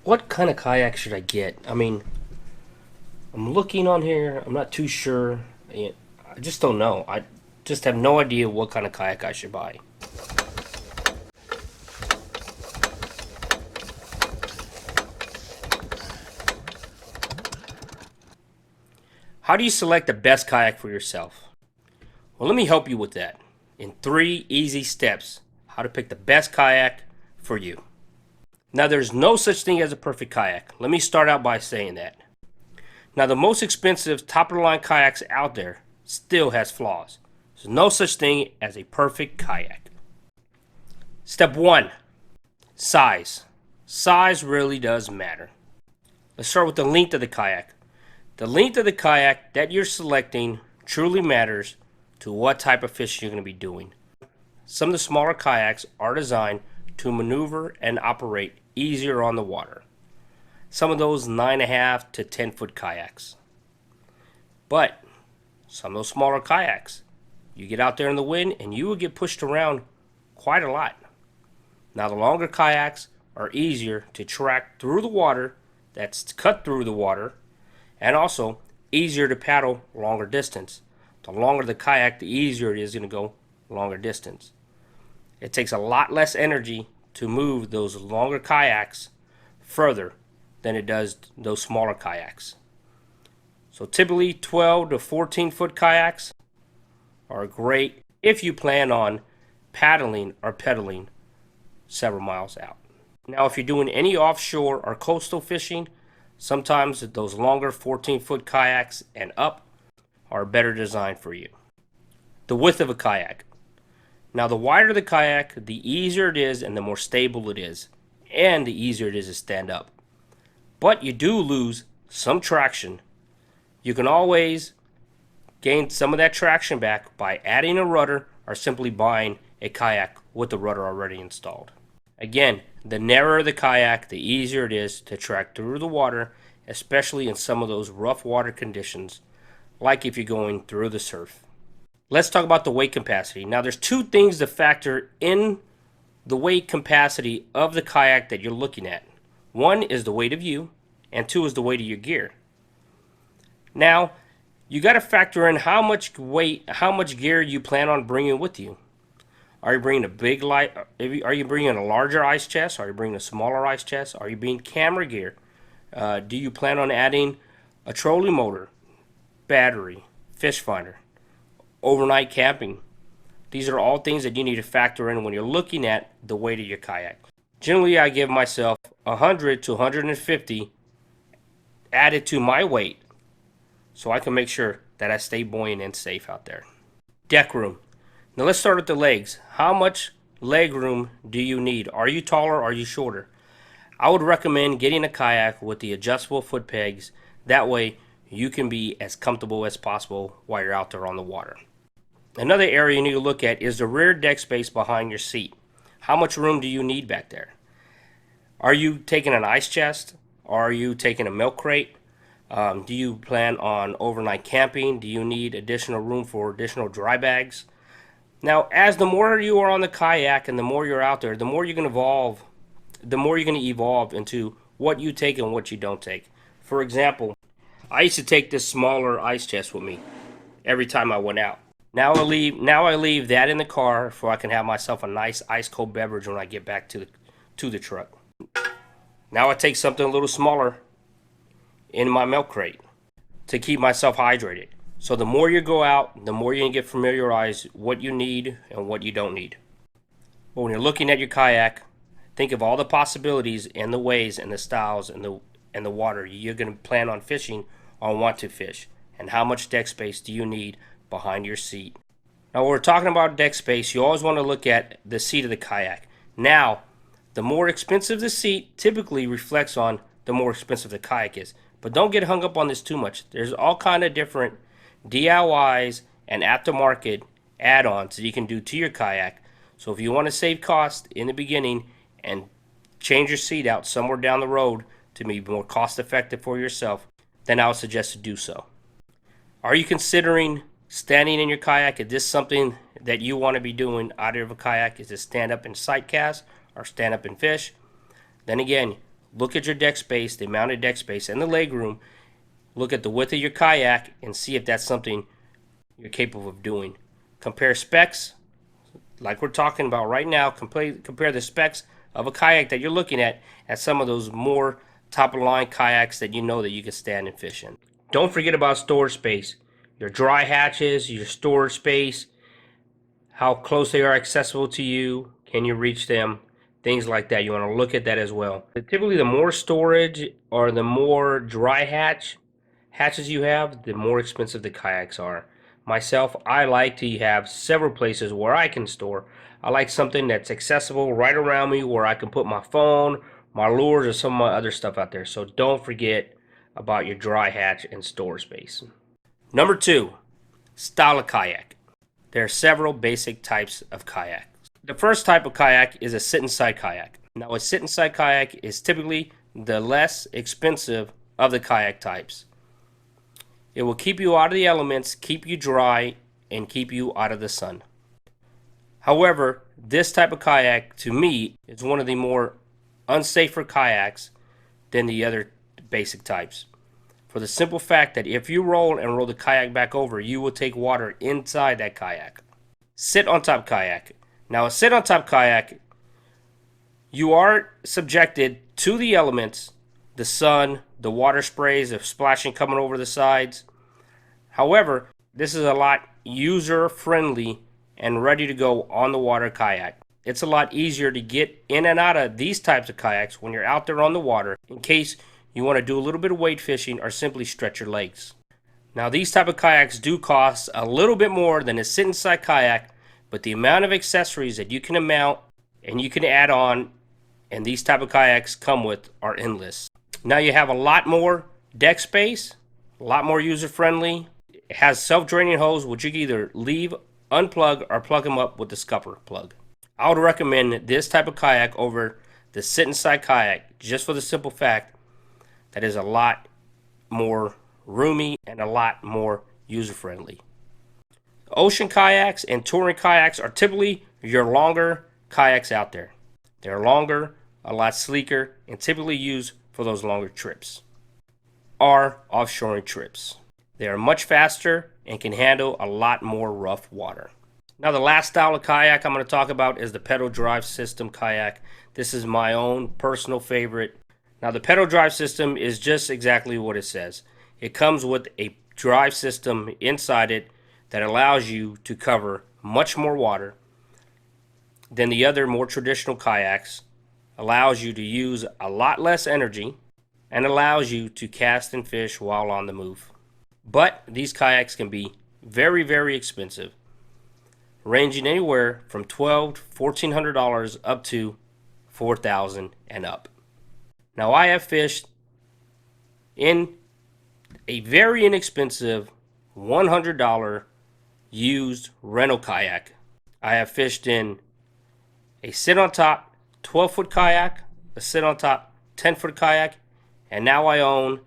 What kind of kayak should I get? I mean, I'm looking on here. I'm not too sure. I just don't know. I just have no idea what kind of kayak I should buy. How do you select the best kayak for yourself? Well, let me help you with that in 3 easy steps how to pick the best kayak for you. Now, there's no such thing as a perfect kayak. Let me start out by saying that. Now, the most expensive top of the line kayaks out there still has flaws. There's no such thing as a perfect kayak. Step 1, size. Size really does matter. Let's start with the length of the kayak. The length of the kayak that you're selecting truly matters to what type of fishing you're going to be doing. Some of the smaller kayaks are designed to maneuver and operate easier on the water. Some of those 9.5 to 10-foot kayaks. But some of those smaller kayaks, you get out there in the wind and you will get pushed around quite a lot. Now, the longer kayaks are easier to track through the water, that's cut through the water, and also easier to paddle longer distance. The longer the kayak, the easier it is going to go longer distance. It takes a lot less energy to move those longer kayaks further than it does those smaller kayaks. So typically 12 to 14 foot kayaks are great if you plan on paddling or pedaling several miles out. Now, if you're doing any offshore or coastal fishing, sometimes those longer 14-foot kayaks and up are better designed for you. The width of a kayak. Now, the wider the kayak, the easier it is and the more stable it is, and the easier it is to stand up. But you do lose some traction. You can always gain some of that traction back by adding a rudder or simply buying a kayak with the rudder already installed. Again, the narrower the kayak, the easier it is to track through the water, especially in some of those rough water conditions, like if you're going through the surf. Let's talk about the weight capacity. Now, there's two things to factor in the weight capacity of the kayak that you're looking at. One is the weight of you, and two is the weight of your gear. Now, you got to factor in how much weight, how much gear you plan on bringing with you. Are you bringing a big light? Are you bringing a larger ice chest? Are you bringing a smaller ice chest? Are you bringing camera gear? Do you plan on adding a trolling motor, battery, fish finder, overnight camping? These are all things that you need to factor in when you're looking at the weight of your kayak. Generally, I give myself 100 to 150 added to my weight so I can make sure that I stay buoyant and safe out there. Deck room. Now let's start with the legs. How much leg room do you need? Are you taller or are you shorter? I would recommend getting a kayak with the adjustable foot pegs. That way you can be as comfortable as possible while you're out there on the water. Another area you need to look at is the rear deck space behind your seat. How much room do you need back there? Are you taking an ice chest? Are you taking a milk crate? Do you plan on overnight camping? Do you need additional room for additional dry bags? Now, as the more you are on the kayak and the more you're out there, the more you're going to evolve. The more you're going to evolve into what you take and what you don't take. For example, I used to take this smaller ice chest with me every time I went out. Now I leave that in the car so I can have myself a nice ice cold beverage when I get back to the truck. Now I take something a little smaller in my milk crate to keep myself hydrated. So the more you go out, the more you can get familiarized what you need and what you don't need. But when you're looking at your kayak, think of all the possibilities and the ways and the styles and the water you're going to plan on fishing or want to fish, and how much deck space do you need behind your seat. Now, when we're talking about deck space, you always want to look at the seat of the kayak. Now, the more expensive the seat typically reflects on the more expensive the kayak is. But don't get hung up on this too much. There's all kind of different DIYs and aftermarket add-ons that you can do to your kayak. So if you want to save cost in the beginning and change your seat out somewhere down the road to be more cost effective for yourself, then I would suggest to do so. Are you considering standing in your kayak? Is this something that you want to be doing out of a kayak? Is it stand up and sight cast or stand up and fish? Then again, look at your deck space, the amount of deck space, and the leg room. Look at the width of your kayak and see if that's something you're capable of doing. Compare specs, like we're talking about right now. Compare the specs of a kayak that you're looking at some of those more top-of-the-line kayaks that you know that you can stand and fish in. Don't forget about storage space. Your dry hatches, your storage space, how close they are accessible to you, can you reach them, things like that. You want to look at that as well. Typically, the more storage or the more dry hatches you have, the more expensive the kayaks are. Myself, I like to have several places where I can store. I like something that's accessible right around me where I can put my phone, my lures, or some of my other stuff out there. So don't forget about your dry hatch and storage space. Number 2, style of kayak. There are several basic types of kayak. The first type of kayak is a sit-inside kayak. Now, a sit-inside kayak is typically the less expensive of the kayak types. It will keep you out of the elements, keep you dry, and keep you out of the sun. However, this type of kayak, to me, is one of the more unsafer kayaks than the other basic types. For the simple fact that if you roll the kayak back over, you will take water inside that kayak. Sit on top kayak. Now, a sit on top kayak, you are subjected to the elements, the sun, the water sprays, the splashing coming over the sides. However, this is a lot user friendly and ready to go on the water kayak. It's a lot easier to get in and out of these types of kayaks when you're out there on the water in case you want to do a little bit of wade fishing or simply stretch your legs. Now, these type of kayaks do cost a little bit more than a sit-inside kayak, but the amount of accessories that you can mount and you can add on and these type of kayaks come with are endless. Now you have a lot more deck space, a lot more user-friendly. It has self-draining hose which you can either leave, unplug, or plug them up with the scupper plug. I would recommend this type of kayak over the sit-inside kayak just for the simple fact that is a lot more roomy and a lot more user-friendly. Ocean kayaks and touring kayaks are typically your longer kayaks out there. They're longer, a lot sleeker, and typically used for those longer trips or offshoring trips. They are much faster and can handle a lot more rough water. Now, the last style of kayak I'm going to talk about is the pedal drive system kayak. This is my own personal favorite. Now, the pedal drive system is just exactly what it says. It comes with a drive system inside it that allows you to cover much more water than the other more traditional kayaks, allows you to use a lot less energy, and allows you to cast and fish while on the move. But these kayaks can be very, very expensive, ranging anywhere from $1,200 to $1,400 up to $4,000 and up. Now, I have fished in a very inexpensive $100 used rental kayak. I have fished in a sit-on-top 12-foot kayak, a sit-on-top 10-foot kayak, and now I own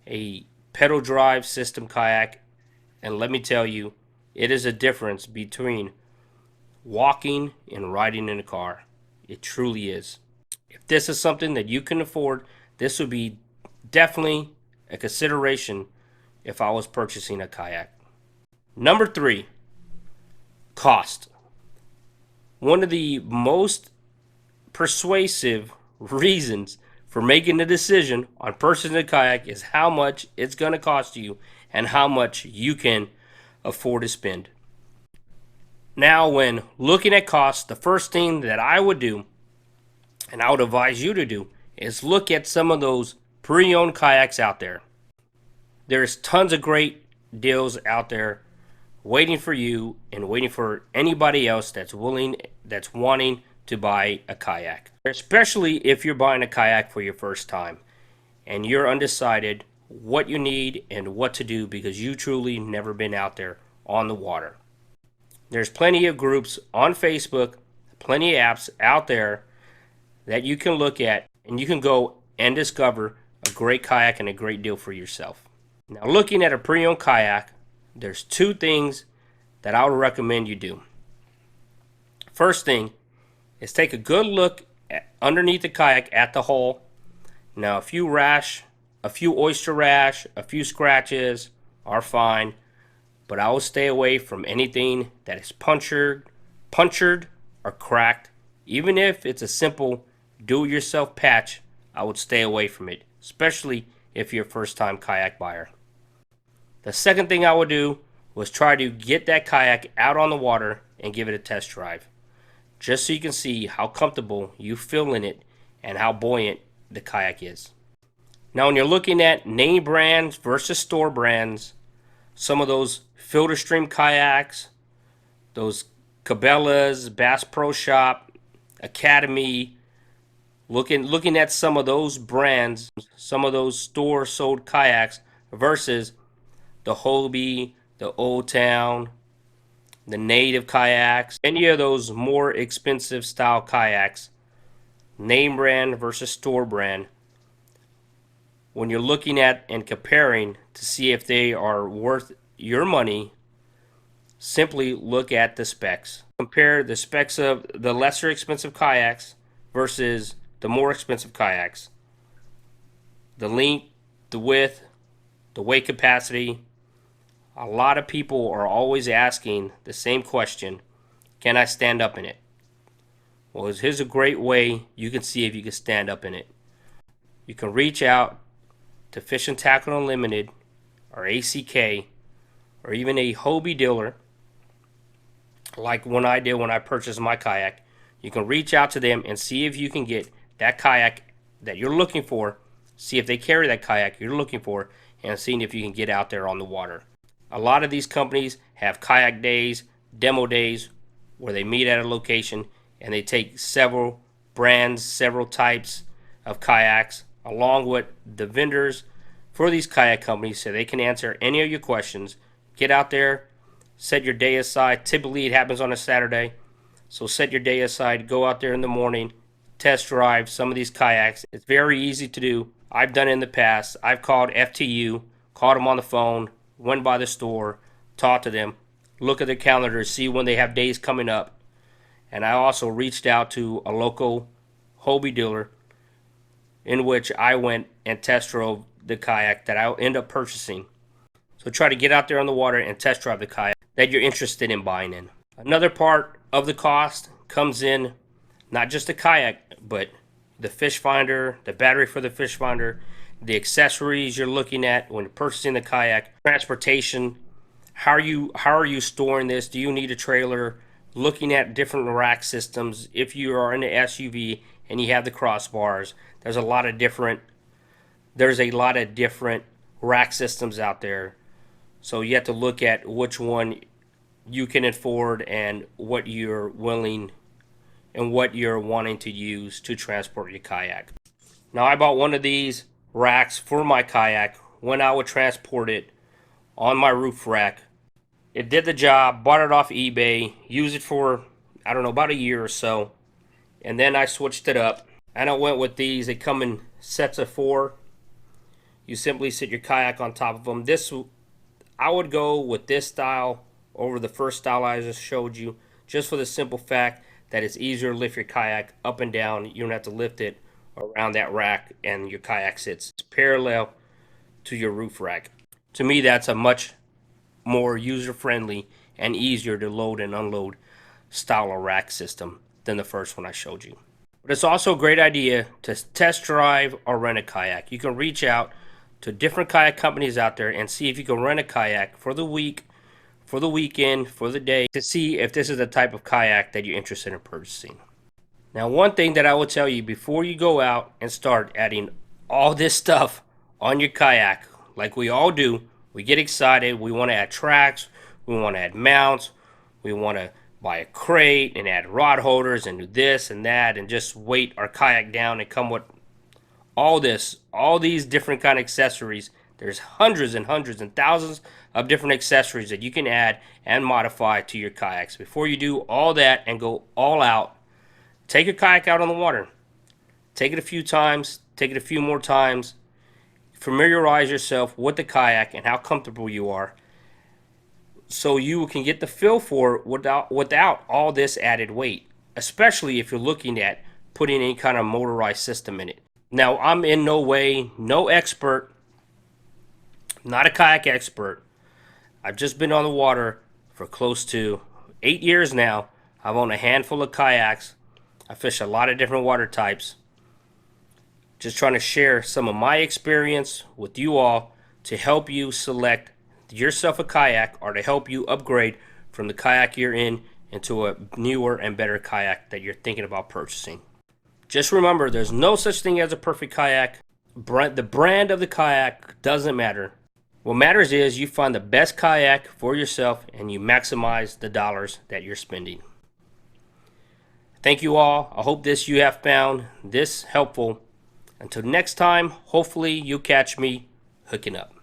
a pedal drive system kayak. And let me tell you, it is a difference between walking and riding in a car. It truly is. If this is something that you can afford, this would be definitely a consideration if I was purchasing a kayak. Number 3, cost. One of the most persuasive reasons for making a decision on purchasing a kayak is how much it's going to cost you and how much you can afford to spend. Now, when looking at costs, the first thing that I would do, and I would advise you to do, is look at some of those pre-owned kayaks out there. There's tons of great deals out there waiting for you and waiting for anybody else that's wanting to buy a kayak. Especially if you're buying a kayak for your first time and you're undecided what you need and what to do because you truly never been out there on the water. There's plenty of groups on Facebook, plenty of apps out there that you can look at and you can go and discover a great kayak and a great deal for yourself. Now, looking at a pre-owned kayak, there's 2 things that I would recommend you do. First thing is take a good look underneath the kayak at the hull. Now, a few oyster rash, a few scratches are fine, but I will stay away from anything that is punctured or cracked. Even if it's a simple do-it-yourself patch, I would stay away from it, especially if you're a first-time kayak buyer. The second thing I would do was try to get that kayak out on the water and give it a test drive, just so you can see how comfortable you feel in it and how buoyant the kayak is. Now, when you're looking at name brands versus store brands, some of those Filter Stream kayaks, those Cabela's, Bass Pro Shop, Academy, looking at some of those brands, some of those store sold kayaks versus the Hobie, the Old Town, the Native kayaks, any of those more expensive style kayaks, name brand versus store brand, when you're looking at and comparing to see if they are worth your money, simply look at the specs. Compare the specs of the lesser expensive kayaks versus the more expensive kayaks. The length, the width, the weight capacity. A lot of people are always asking the same question: can I stand up in it? Well, here's a great way you can see if you can stand up in it. You can reach out to Fish and Tackle Unlimited or ACK or even a Hobie dealer, like when I did when I purchased my kayak. You can reach out to them and see if you can get that kayak that you're looking for, see if they carry that kayak you're looking for, and seeing if you can get out there on the water. A lot of these companies have kayak days, demo days, where they meet at a location and they take several brands, several types of kayaks, along with the vendors for these kayak companies, so they can answer any of your questions. Get out there, set your day aside. Typically it happens on a Saturday, so set your day aside, go out there in the morning, test drive some of these kayaks. It's very easy to do. I've done it in the past. I've called FTU, called them on the phone, went by the store, talked to them, look at their calendar, see when they have days coming up. And I also reached out to a local Hobie dealer, in which I went and test drove the kayak that I'll end up purchasing. So try to get out there on the water and test drive the kayak that you're interested in buying in. Another part of the cost comes in not just the kayak, but the fish finder, the battery for the fish finder, the accessories you're looking at when you're purchasing the kayak, transportation, how are you storing this? Do you need a trailer? Looking at different rack systems. If you are in the SUV and you have the crossbars, there's a lot of different rack systems out there. So you have to look at which one you can afford and what you're willing and what you're wanting to use to transport your kayak. Now, I bought one of these racks for my kayak when I would transport it on my roof rack. It did the job, bought it off eBay, used it for, I don't know, about a year or so. And then I switched it up and I went with these. They come in sets of 4. You simply sit your kayak on top of them. I would go with this style over the first style I just showed you, just for the simple fact that it's easier to lift your kayak up and down. You don't have to lift it around that rack and your kayak sits parallel to your roof rack. To me, that's a much more user-friendly and easier to load and unload style of rack system than the first one I showed you. But it's also a great idea to test drive or rent a kayak. You can reach out to different kayak companies out there and see if you can rent a kayak for the week, for the weekend, for the day, to see if this is the type of kayak that you're interested in purchasing. Now, one thing that I will tell you before you go out and start adding all this stuff on your kayak, like we all do, we get excited, we want to add tracks, we want to add mounts, we want to buy a crate and add rod holders and do this and that and just weight our kayak down and come with all these different kind of accessories. There's hundreds and hundreds and thousands of different accessories that you can add and modify to your kayaks. Before you do all that and go all out, take your kayak out on the water. Take it a few times, take it a few more times. Familiarize yourself with the kayak and how comfortable you are, so you can get the feel for it without all this added weight, especially if you're looking at putting any kind of motorized system in it. Now, I'm in no way, no expert, not a kayak expert. I've just been on the water for close to 8 years now. I've owned a handful of kayaks. I fish a lot of different water types. Just trying to share some of my experience with you all to help you select yourself a kayak or to help you upgrade from the kayak you're in into a newer and better kayak that you're thinking about purchasing. Just remember, there's no such thing as a perfect kayak. The brand of the kayak doesn't matter. What matters is you find the best kayak for yourself and you maximize the dollars that you're spending. Thank you all. I hope you have found this helpful. Until next time, hopefully you catch me hooking up.